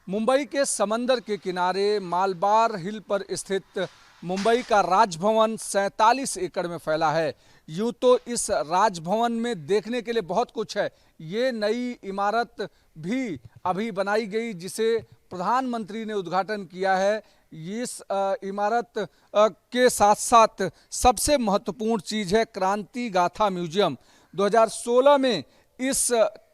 मुंबई के समंदर के किनारे मालबार हिल पर स्थित मुंबई का राजभवन 47 एकड़ में फैला है। यूं तो इस राजभवन में देखने के लिए बहुत कुछ है। ये नई इमारत भी अभी बनाई गई जिसे प्रधानमंत्री ने उद्घाटन किया है। इस इमारत के साथ साथ सबसे महत्वपूर्ण चीज़ है क्रांति गाथा म्यूजियम। 2016 में इस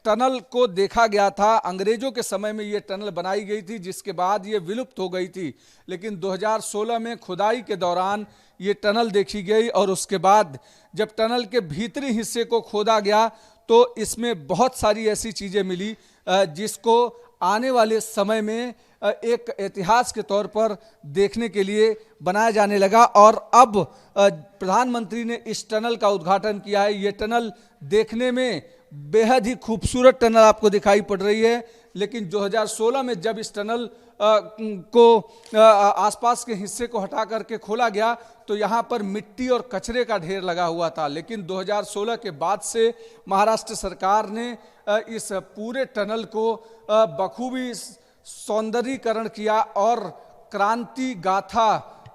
टनल को देखा गया था। अंग्रेजों के समय में ये टनल बनाई गई थी जिसके बाद ये विलुप्त हो गई थी, लेकिन 2016 में खुदाई के दौरान ये टनल देखी गई और उसके बाद जब टनल के भीतरी हिस्से को खोदा गया तो इसमें बहुत सारी ऐसी चीज़ें मिली जिसको आने वाले समय में एक इतिहास के तौर पर देखने के लिए बनाया जाने लगा। और अब प्रधानमंत्री ने इस टनल का उद्घाटन किया है। ये टनल देखने में बेहद ही खूबसूरत टनल आपको दिखाई पड़ रही है, लेकिन 2016 में जब इस टनल को आसपास के हिस्से को हटा करके खोला गया तो यहाँ पर मिट्टी और कचरे का ढेर लगा हुआ था। लेकिन 2016 के बाद से महाराष्ट्र सरकार ने इस पूरे टनल को बखूबी सौंदर्यीकरण किया और क्रांति गाथा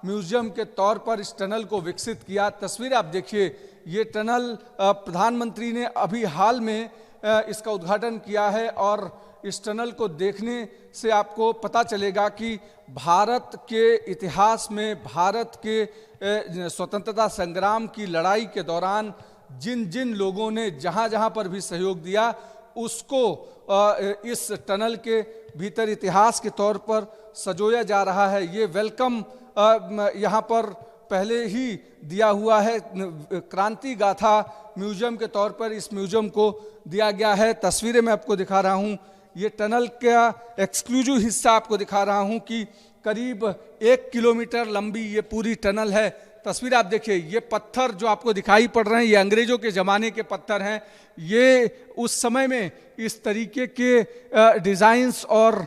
म्यूजियम के तौर पर इस टनल को विकसित किया। तस्वीर आप देखिए, ये टनल प्रधानमंत्री ने अभी हाल में इसका उद्घाटन किया है और इस टनल को देखने से आपको पता चलेगा कि भारत के इतिहास में, भारत के स्वतंत्रता संग्राम की लड़ाई के दौरान जिन जिन लोगों ने जहाँ जहाँ पर भी सहयोग दिया उसको इस टनल के भीतर इतिहास के तौर पर सजोया जा रहा है। ये वेलकम यहाँ पर पहले ही दिया हुआ है। क्रांति गाथा म्यूजियम के तौर पर इस म्यूजियम को दिया गया है। तस्वीरें मैं आपको दिखा रहा हूँ। ये टनल का एक्सक्लूसिव हिस्सा आपको दिखा रहा हूँ कि करीब 1 किलोमीटर लंबी ये पूरी टनल है। तस्वीर आप देखिए, ये पत्थर जो आपको दिखाई पड़ रहे हैं ये अंग्रेजों के ज़माने के पत्थर हैं। ये उस समय में इस तरीके के डिज़ाइंस और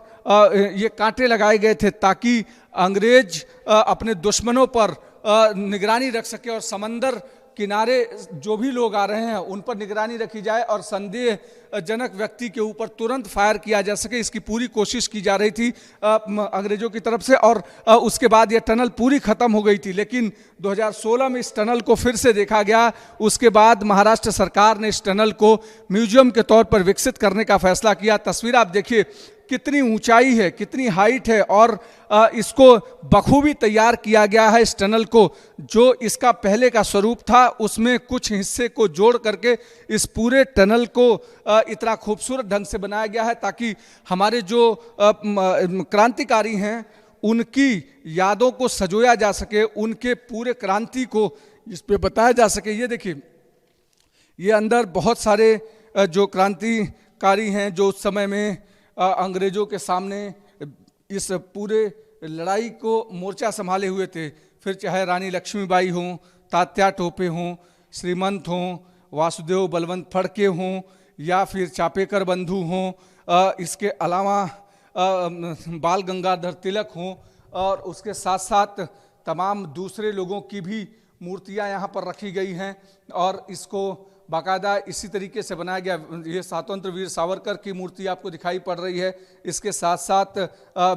ये कांटे लगाए गए थे ताकि अंग्रेज अपने दुश्मनों पर निगरानी रख सके और समंदर किनारे जो भी लोग आ रहे हैं उन पर निगरानी रखी जाए और संदेहजनक व्यक्ति के ऊपर तुरंत फायर किया जा सके। इसकी पूरी कोशिश की जा रही थी अंग्रेजों की तरफ से और उसके बाद ये टनल पूरी ख़त्म हो गई थी। लेकिन 2016 में इस टनल को फिर से देखा गया। उसके बाद महाराष्ट्र सरकार ने इस टनल को म्यूजियम के तौर पर विकसित करने का फैसला किया। तस्वीर आप देखिए, कितनी ऊंचाई है, कितनी हाइट है और इसको बखूबी तैयार किया गया है। इस टनल को जो इसका पहले का स्वरूप था उसमें कुछ हिस्से को जोड़ करके इस पूरे टनल को इतना खूबसूरत ढंग से बनाया गया है ताकि हमारे जो क्रांतिकारी हैं उनकी यादों को सजोया जा सके, उनके पूरे क्रांति को इस पे बताया जा सके। ये देखिए, ये अंदर बहुत सारे जो क्रांतिकारी हैं जो उस समय में अंग्रेजों के सामने इस पूरे लड़ाई को मोर्चा संभाले हुए थे। फिर चाहे रानी लक्ष्मीबाई हों, तात्या टोपे हों, श्रीमंत हों, वासुदेव बलवंत फड़के हों या फिर चापेकर बंधु हों, इसके अलावा बाल गंगाधर तिलक हों और उसके साथ साथ तमाम दूसरे लोगों की भी मूर्तियां यहाँ पर रखी गई हैं और इसको बाकायदा इसी तरीके से बनाया गया। ये स्वतंत्र वीर सावरकर की मूर्ति आपको दिखाई पड़ रही है। इसके साथ साथ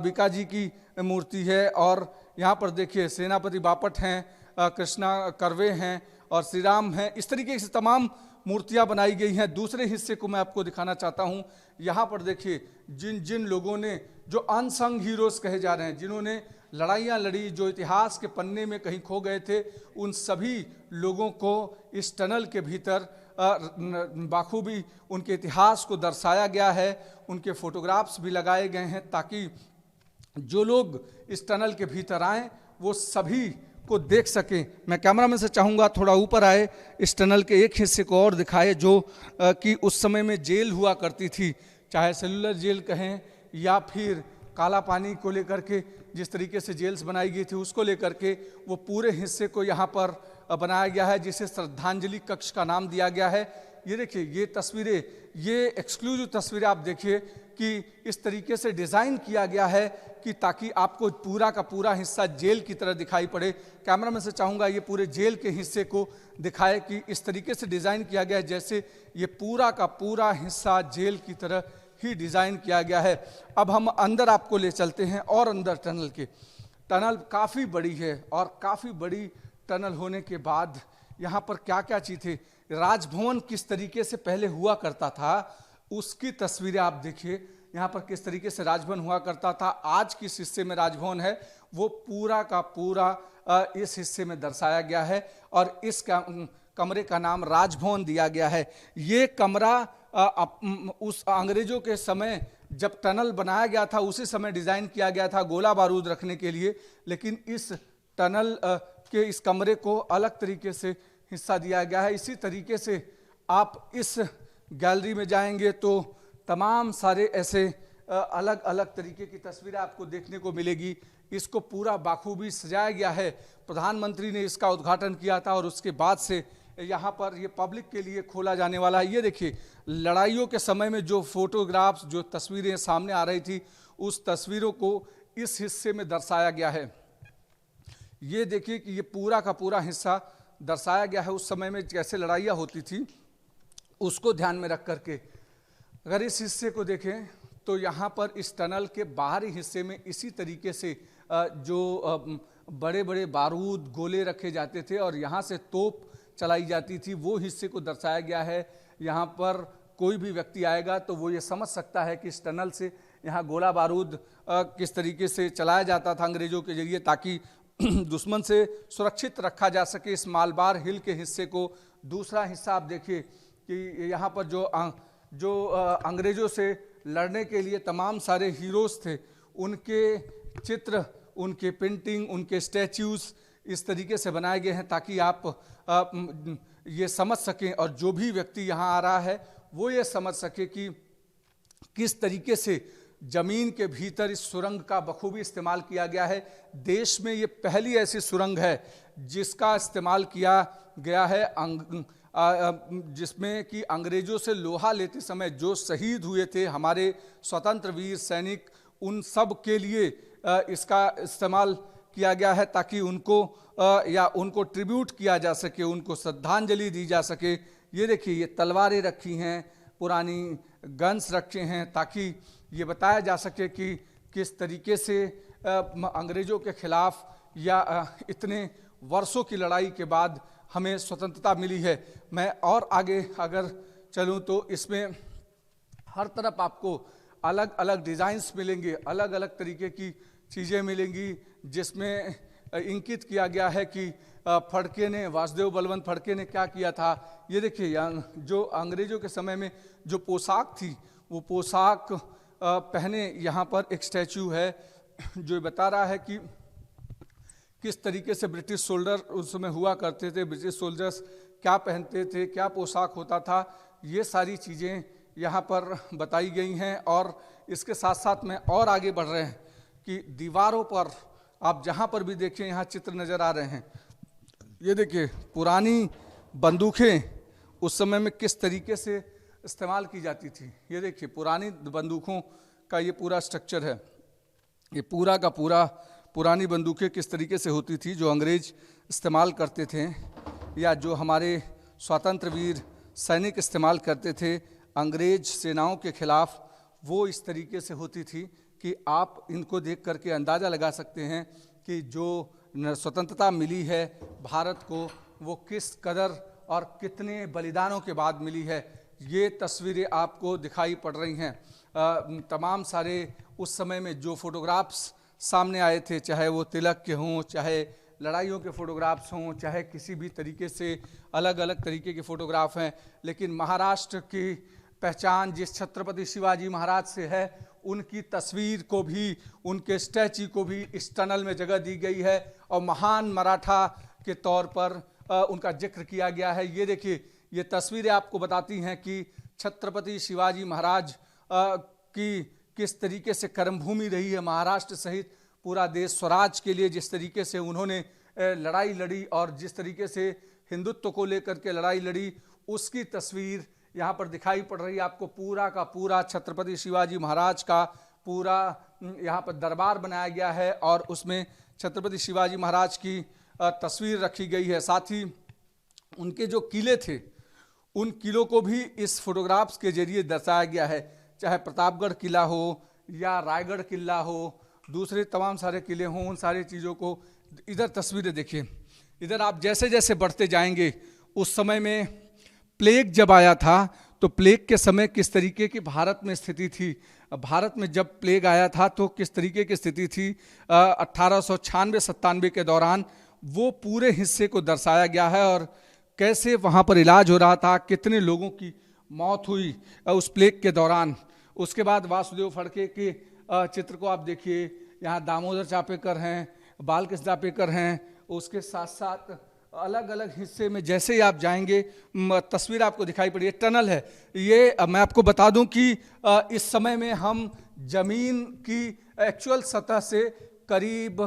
बीकाजी की मूर्ति है और यहाँ पर देखिए सेनापति बापट हैं, कृष्णा कर्वे हैं और श्री राम हैं। इस तरीके से तमाम मूर्तियाँ बनाई गई हैं। दूसरे हिस्से को मैं आपको दिखाना चाहता हूँ। यहाँ पर देखिए जिन जिन लोगों ने, जो अनसंग हीरोज़ कहे जा रहे हैं, जिन्होंने लड़ाइयाँ लड़ी, जो इतिहास के पन्ने में कहीं खो गए थे, उन सभी लोगों को इस टनल के भीतर बाखूबी उनके इतिहास को दर्शाया गया है। उनके फोटोग्राफ्स भी लगाए गए हैं ताकि जो लोग इस टनल के भीतर आएँ वो सभी को देख सकें। मैं कैमरामैन से चाहूँगा थोड़ा ऊपर आए, इस टनल के एक हिस्से को और दिखाए जो कि उस समय में जेल हुआ करती थी, चाहे सेलुलर जेल कहें या फिर काला पानी को लेकर के जिस तरीके से जेल्स बनाई गई थी उसको लेकर के वो पूरे हिस्से को यहाँ पर बनाया गया है जिसे श्रद्धांजलि कक्ष का नाम दिया गया है। ये देखिए, ये तस्वीरें, ये एक्सक्लूसिव तस्वीरें आप देखिए कि इस तरीके से डिज़ाइन किया गया है कि ताकि आपको पूरा का पूरा हिस्सा जेल की तरह दिखाई पड़े। कैमरामैन से चाहूँगा ये पूरे जेल के हिस्से को दिखाए कि इस तरीके से डिज़ाइन किया गया है जैसे ये पूरा का पूरा हिस्सा जेल की तरह ही डिज़ाइन किया गया है। अब हम अंदर आपको ले चलते हैं और अंदर टनल के। टनल काफ़ी बड़ी है और काफ़ी बड़ी टनल होने के बाद यहाँ पर क्या क्या चीज़ थी, राजभवन किस तरीके से पहले हुआ करता था उसकी तस्वीरें आप देखिए। यहाँ पर किस तरीके से राजभवन हुआ करता था, आज किस हिस्से में राजभवन है, वो पूरा का पूरा इस हिस्से में दर्शाया गया है और इस कमरे का नाम राजभवन दिया गया है। ये कमरा उस अंग्रेजों के समय जब टनल बनाया गया था उसी समय डिज़ाइन किया गया था गोला बारूद रखने के लिए, लेकिन इस टनल के इस कमरे को अलग तरीके से हिस्सा दिया गया है। इसी तरीके से आप इस गैलरी में जाएंगे तो तमाम सारे ऐसे अलग अलग तरीके की तस्वीरें आपको देखने को मिलेगी। इसको पूरा बाखूबी सजाया गया है। प्रधानमंत्री ने इसका उद्घाटन किया था और उसके बाद से यहाँ पर ये पब्लिक के लिए खोला जाने वाला है। ये देखिए, लड़ाइयों के समय में जो फोटोग्राफ्स, जो तस्वीरें सामने आ रही थी, उस तस्वीरों को इस हिस्से में दर्शाया गया है। ये देखिए कि ये पूरा का पूरा हिस्सा दर्शाया गया है उस समय में कैसे लड़ाइयाँ होती थी, उसको ध्यान में रख करके। अगर इस हिस्से को देखें तो यहाँ पर इस टनल के बाहरी हिस्से में इसी तरीके से जो बड़े बड़े बारूद गोले रखे जाते थे और यहाँ से तोप चलाई जाती थी, वो हिस्से को दर्शाया गया है। यहाँ पर कोई भी व्यक्ति आएगा तो वो ये समझ सकता है कि इस टनल से यहाँ गोला बारूद किस तरीके से चलाया जाता था अंग्रेजों के जरिए, ताकि दुश्मन से सुरक्षित रखा जा सके इस मालबार हिल के हिस्से को। दूसरा हिस्सा आप देखिए कि यहाँ पर जो अंग्रेजों से लड़ने के लिए तमाम सारे हीरोज़ थे, उनके चित्र, उनके पेंटिंग, उनके स्टैच्यूज़ इस तरीके से बनाए गए हैं ताकि आप ये समझ सकें और जो भी व्यक्ति यहाँ आ रहा है वो ये समझ सके कि किस तरीके से ज़मीन के भीतर इस सुरंग का बखूबी इस्तेमाल किया गया है। देश में ये पहली ऐसी सुरंग है जिसका इस्तेमाल किया गया है जिसमें कि अंग्रेज़ों से लोहा लेते समय जो शहीद हुए थे हमारे स्वतंत्र वीर सैनिक, उन सब के लिए इसका इस्तेमाल किया गया है ताकि उनको या उनको ट्रिब्यूट किया जा सके, उनको श्रद्धांजलि दी जा सके। ये देखिए, ये तलवारें रखी हैं, पुरानी गन्स रखे हैं ताकि ये बताया जा सके कि किस तरीके से अंग्रेज़ों के खिलाफ या इतने वर्षों की लड़ाई के बाद हमें स्वतंत्रता मिली है। मैं और आगे अगर चलूँ तो इसमें हर तरफ आपको अलग अलग डिज़ाइंस मिलेंगे, अलग अलग तरीके की चीज़ें मिलेंगी जिसमें इंकित किया गया है कि फड़के ने, वासुदेव बलवंत फड़के ने क्या किया था। ये देखिए, जो अंग्रेज़ों के समय में जो पोशाक थी वो पोशाक पहने यहाँ पर एक स्टैचू है जो बता रहा है कि किस तरीके से ब्रिटिश सोल्जर उस समय हुआ करते थे, ब्रिटिश सोल्जर्स क्या पहनते थे, क्या पोशाक होता था। ये सारी चीज़ें यहाँ पर बताई गई हैं और इसके साथ साथ में और आगे बढ़ रहे हैं कि दीवारों पर आप जहाँ पर भी देखें यहाँ चित्र नज़र आ रहे हैं। ये देखिए, पुरानी बंदूकें उस समय में किस तरीके से इस्तेमाल की जाती थी। ये देखिए, पुरानी बंदूकों का ये पूरा स्ट्रक्चर है। ये पूरा का पूरा पुरानी बंदूकें किस तरीके से होती थी जो अंग्रेज इस्तेमाल करते थे या जो हमारे स्वतंत्र वीर सैनिक इस्तेमाल करते थे अंग्रेज सेनाओं के खिलाफ, वो इस तरीके से होती थी कि आप इनको देख करके अंदाज़ा लगा सकते हैं कि जो स्वतंत्रता मिली है भारत को वो किस कदर और कितने बलिदानों के बाद मिली है। ये तस्वीरें आपको दिखाई पड़ रही हैं। तमाम सारे उस समय में जो फोटोग्राफ्स सामने आए थे, चाहे वो तिलक के हों, चाहे लड़ाइयों के फोटोग्राफ्स हों, चाहे किसी भी तरीके से अलग अलग तरीके के फ़ोटोग्राफ हैं, लेकिन महाराष्ट्र की पहचान जिस छत्रपति शिवाजी महाराज से है, उनकी तस्वीर को भी, उनके स्टैच्यू को भी इस टनल में जगह दी गई है और महान मराठा के तौर पर उनका जिक्र किया गया है। ये देखिए, ये तस्वीरें आपको बताती हैं कि छत्रपति शिवाजी महाराज की किस तरीके से कर्मभूमि रही है। महाराष्ट्र सहित पूरा देश स्वराज के लिए जिस तरीके से उन्होंने लड़ाई लड़ी और जिस तरीके से हिंदुत्व को लेकर के लड़ाई लड़ी, उसकी तस्वीर यहाँ पर दिखाई पड़ रही है आपको। पूरा का पूरा छत्रपति शिवाजी महाराज का पूरा यहाँ पर दरबार बनाया गया है और उसमें छत्रपति शिवाजी महाराज की तस्वीर रखी गई है। साथ ही उनके जो किले थे, उन किलों को भी इस फोटोग्राफ्स के जरिए दर्शाया गया है। चाहे प्रतापगढ़ किला हो या रायगढ़ किला हो, दूसरे तमाम सारे किले हों, उन सारी चीज़ों को इधर तस्वीरें देखिए। इधर आप जैसे जैसे बढ़ते जाएंगे, उस समय में प्लेग जब आया था तो प्लेग के समय किस तरीके की भारत में स्थिति थी, भारत में जब प्लेग आया था तो किस तरीके की स्थिति थी 1896-97 के दौरान, वो पूरे हिस्से को दर्शाया गया है और कैसे वहाँ पर इलाज हो रहा था, कितने लोगों की मौत हुई उस प्लेग के दौरान। उसके बाद वासुदेव फड़के के चित्र को आप देखिए, यहाँ दामोदर चापेकर हैं, बालकृष्ण चापेकर हैं, उसके साथ साथ अलग अलग हिस्से में जैसे ही आप जाएंगे तस्वीर आपको दिखाई पड़ी। ये टनल है, ये मैं आपको बता दूं कि इस समय में हम जमीन की एक्चुअल सतह से करीब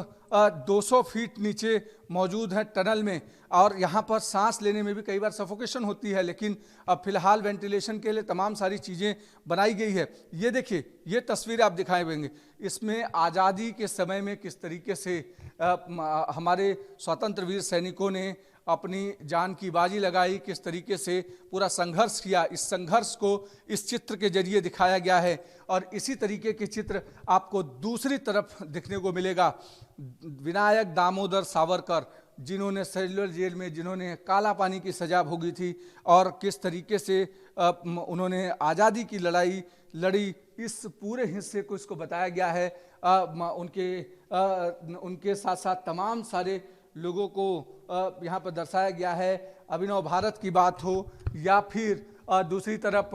200 फीट नीचे मौजूद हैं टनल में, और यहाँ पर सांस लेने में भी कई बार सफोकेशन होती है, लेकिन अब फिलहाल वेंटिलेशन के लिए तमाम सारी चीज़ें बनाई गई है। ये देखिए, ये तस्वीर आप दिखाए होंगे, इसमें आज़ादी के समय में किस तरीके से हमारे स्वतंत्र वीर सैनिकों ने अपनी जान की बाजी लगाई, किस तरीके से पूरा संघर्ष किया। इस संघर्ष को इस चित्र के जरिए दिखाया गया है। और इसी तरीके के चित्र आपको दूसरी तरफ देखने को मिलेगा। विनायक दामोदर सावरकर, जिन्होंने सेलुलर जेल में जिन्होंने काला पानी की सजा भोगी थी और किस तरीके से उन्होंने आज़ादी की लड़ाई लड़ी, इस पूरे हिस्से को इसको बताया गया है। उनके साथ साथ तमाम सारे लोगों को यहाँ पर दर्शाया गया है। अभिनव भारत की बात हो या फिर दूसरी तरफ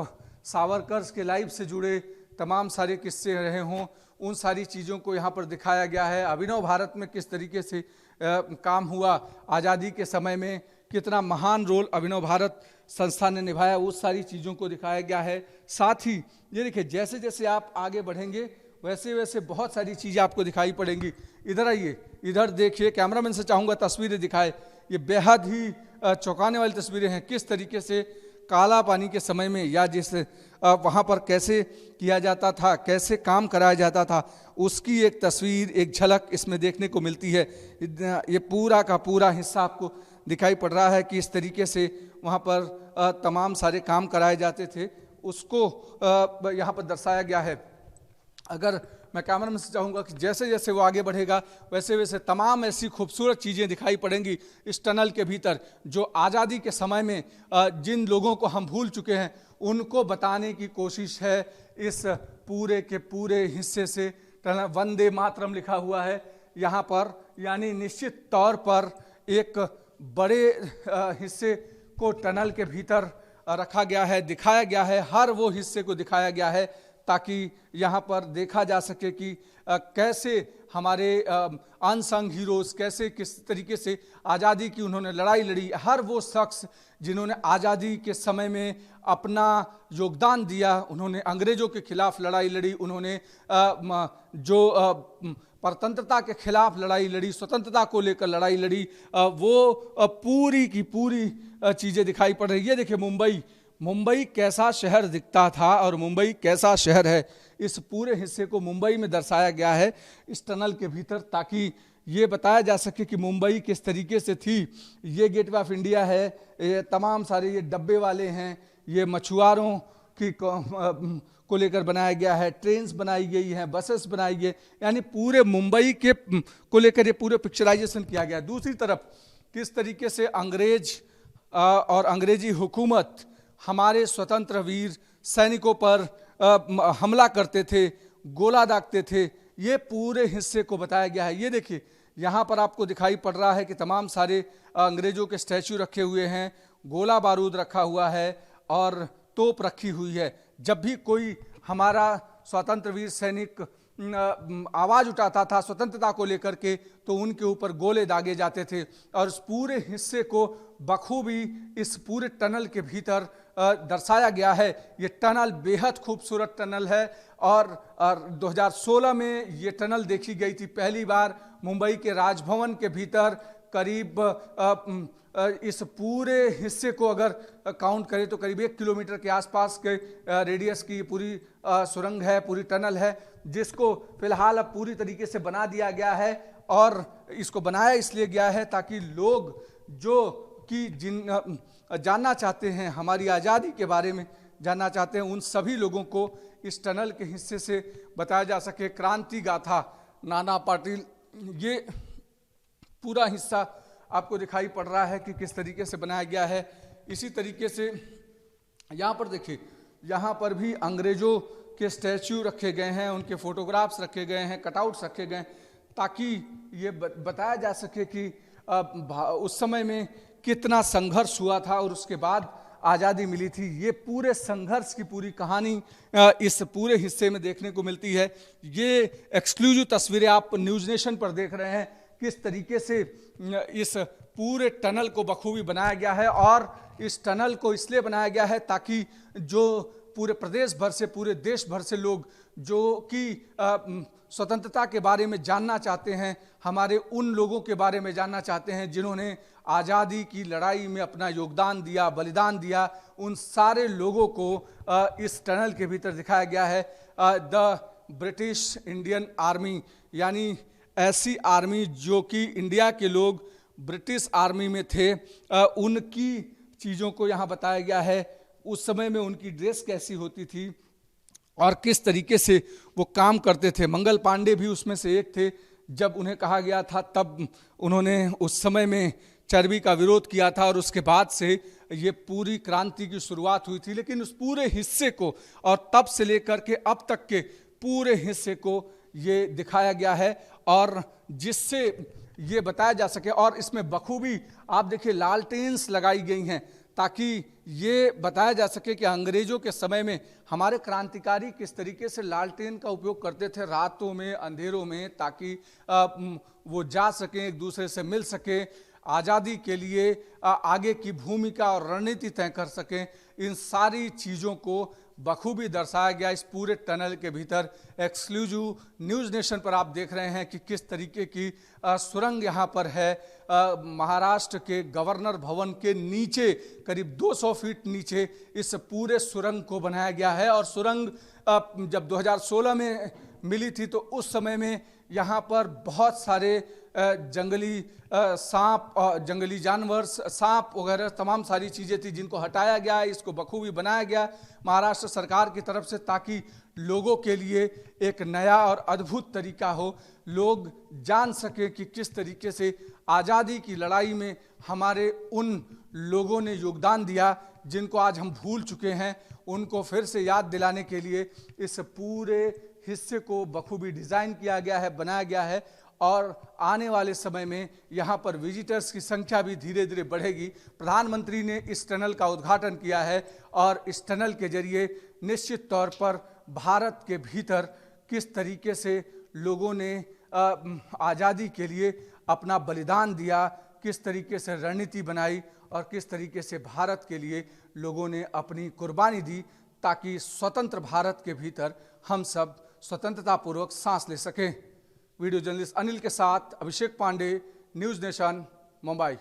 सावरकर के लाइफ से जुड़े तमाम सारे किस्से रहे हों, उन सारी चीज़ों को यहाँ पर दिखाया गया है। अभिनव भारत में किस तरीके से काम हुआ, आज़ादी के समय में कितना महान रोल अभिनव भारत संस्था ने निभाया, उस सारी चीज़ों को दिखाया गया है। साथ ही ये देखिए, जैसे जैसे आप आगे बढ़ेंगे वैसे वैसे बहुत सारी चीज़ें आपको दिखाई पड़ेंगी। इधर आइए, इधर देखिए, कैमरामैन से चाहूँगा तस्वीरें दिखाए। ये बेहद ही चौंकाने वाली तस्वीरें हैं, किस तरीके से काला पानी के समय में या जिस वहाँ पर कैसे किया जाता था, कैसे काम कराया जाता था, उसकी एक तस्वीर, एक झलक इसमें देखने को मिलती है। ये पूरा का पूरा हिस्सा आपको दिखाई पड़ रहा है कि इस तरीके से वहाँ पर तमाम सारे काम कराए जाते थे, उसको यहाँ पर दर्शाया गया है। अगर मैं कैमरा में से चाहूँगा कि जैसे जैसे वो आगे बढ़ेगा वैसे वैसे तमाम ऐसी खूबसूरत चीज़ें दिखाई पड़ेंगी इस टनल के भीतर, जो आज़ादी के समय में जिन लोगों को हम भूल चुके हैं उनको बताने की कोशिश है इस पूरे के पूरे हिस्से से। टनल वंदे मातरम लिखा हुआ है यहाँ पर, यानी निश्चित तौर पर एक बड़े हिस्से को टनल के भीतर रखा गया है, दिखाया गया है, हर वो हिस्से को दिखाया गया है ताकि यहाँ पर देखा जा सके कि कैसे हमारे अनसंग हीरोज़ कैसे किस तरीके से आज़ादी की उन्होंने लड़ाई लड़ी। हर वो शख्स जिन्होंने आज़ादी के समय में अपना योगदान दिया, उन्होंने अंग्रेज़ों के खिलाफ लड़ाई लड़ी, उन्होंने जो परतंत्रता के खिलाफ लड़ाई लड़ी, स्वतंत्रता को लेकर लड़ाई लड़ी, वो पूरी की पूरी चीज़ें दिखाई पड़ रही है। देखिए, मुंबई कैसा शहर दिखता था और मुंबई कैसा शहर है, इस पूरे हिस्से को मुंबई में दर्शाया गया है इस टनल के भीतर, ताकि ये बताया जा सके कि मुंबई किस तरीके से थी। ये गेटवे ऑफ इंडिया है, ये तमाम सारे ये डब्बे वाले हैं, ये मछुआरों की को लेकर बनाया गया है, ट्रेन्स बनाई गई हैं, बसेस बनाई गई, यानी पूरे मुंबई के को लेकर ये पूरे पिक्चराइजेशन किया गया। दूसरी तरफ किस तरीके से अंग्रेज और अंग्रेजी हुकूमत हमारे स्वतंत्र वीर सैनिकों पर हमला करते थे, गोला दागते थे, ये पूरे हिस्से को बताया गया है। ये देखिए, यहाँ पर आपको दिखाई पड़ रहा है कि तमाम सारे अंग्रेज़ों के स्टैचू रखे हुए हैं, गोला बारूद रखा हुआ है और तोप रखी हुई है। जब भी कोई हमारा स्वतंत्र वीर सैनिक आवाज़ उठाता था स्वतंत्रता को लेकर के, तो उनके ऊपर गोले दागे जाते थे। और इस पूरे हिस्से को बखूबी इस पूरे टनल के भीतर दर्शाया गया है। ये टनल बेहद खूबसूरत टनल है और 2016 में ये टनल देखी गई थी पहली बार मुंबई के राजभवन के भीतर। करीब इस पूरे हिस्से को अगर काउंट करें तो करीब 1 किलोमीटर के आसपास के रेडियस की पूरी सुरंग है, पूरी टनल है, जिसको फिलहाल अब पूरी तरीके से बना दिया गया है। और इसको बनाया इसलिए गया है ताकि लोग जो कि जानना चाहते हैं हमारी आज़ादी के बारे में, जानना चाहते हैं उन सभी लोगों को इस टनल के हिस्से से बताया जा सके। क्रांति गाथा नाना पाटिल, ये पूरा हिस्सा आपको दिखाई पड़ रहा है कि किस तरीके से बनाया गया है। इसी तरीके से यहाँ पर देखिए, यहाँ पर भी अंग्रेजों के स्टैच्यू रखे गए हैं, उनके फोटोग्राफ्स रखे गए हैं, कटआउट्स रखे गए हैं, ताकि ये बताया जा सके कि उस समय में कितना संघर्ष हुआ था और उसके बाद आज़ादी मिली थी। ये पूरे संघर्ष की पूरी कहानी इस पूरे हिस्से में देखने को मिलती है। ये एक्सक्लूसिव तस्वीरें आप न्यूज़ नेशन पर देख रहे हैं, किस तरीके से इस पूरे टनल को बखूबी बनाया गया है। और इस टनल को इसलिए बनाया गया है ताकि जो पूरे प्रदेश भर से, पूरे देश भर से लोग जो कि स्वतंत्रता के बारे में जानना चाहते हैं, हमारे उन लोगों के बारे में जानना चाहते हैं जिन्होंने आज़ादी की लड़ाई में अपना योगदान दिया, बलिदान दिया, उन सारे लोगों को इस टनल के भीतर दिखाया गया है। द ब्रिटिश इंडियन आर्मी, यानी ऐसी आर्मी जो कि इंडिया के लोग ब्रिटिश आर्मी में थे, उनकी चीज़ों को यहाँ बताया गया है। उस समय में उनकी ड्रेस कैसी होती थी और किस तरीके से वो काम करते थे। मंगल पांडे भी उसमें से एक थे। जब उन्हें कहा गया था तब उन्होंने उस समय में चर्बी का विरोध किया था और उसके बाद से ये पूरी क्रांति की शुरुआत हुई थी। लेकिन उस पूरे हिस्से को और तब से लेकर के अब तक के पूरे हिस्से को ये दिखाया गया है और जिससे ये बताया जा सके। और इसमें बखूबी आप देखिए लालटेन्स लगाई गई हैं ताकि ये बताया जा सके कि अंग्रेजों के समय में हमारे क्रांतिकारी किस तरीके से लालटेन का उपयोग करते थे रातों में, अंधेरों में, ताकि वो जा सकें, एक दूसरे से मिल सके, आज़ादी के लिए आगे की भूमिका और रणनीति तय कर सकें। इन सारी चीज़ों को बखूबी दर्शाया गया इस पूरे टनल के भीतर। एक्सक्लूसिव न्यूज़ नेशन पर आप देख रहे हैं कि किस तरीके की सुरंग यहाँ पर है। महाराष्ट्र के गवर्नर भवन के नीचे, करीब 200 फीट नीचे इस पूरे सुरंग को बनाया गया है। और सुरंग जब 2016 में मिली थी तो उस समय में यहाँ पर बहुत सारे जंगली सांप, जंगली जानवर, सांप वगैरह तमाम सारी चीज़ें थी जिनको हटाया गया। इसको बखूबी बनाया गया महाराष्ट्र सरकार की तरफ से ताकि लोगों के लिए एक नया और अद्भुत तरीका हो, लोग जान सके कि किस तरीके से आज़ादी की लड़ाई में हमारे उन लोगों ने योगदान दिया जिनको आज हम भूल चुके हैं। उनको फिर से याद दिलाने के लिए इस पूरे हिस्से को बखूबी डिज़ाइन किया गया है, बनाया गया है। और आने वाले समय में यहाँ पर विजिटर्स की संख्या भी धीरे धीरे बढ़ेगी। प्रधानमंत्री ने इस टनल का उद्घाटन किया है और इस टनल के जरिए निश्चित तौर पर भारत के भीतर किस तरीके से लोगों ने आज़ादी के लिए अपना बलिदान दिया, किस तरीके से रणनीति बनाई और किस तरीके से भारत के लिए लोगों ने अपनी कुर्बानी दी ताकि स्वतंत्र भारत के भीतर हम सब स्वतंत्रतापूर्वक सांस ले सकें। वीडियो जर्नलिस्ट अनिल के साथ अभिषेक पांडे, न्यूज़ नेशन, मुंबई।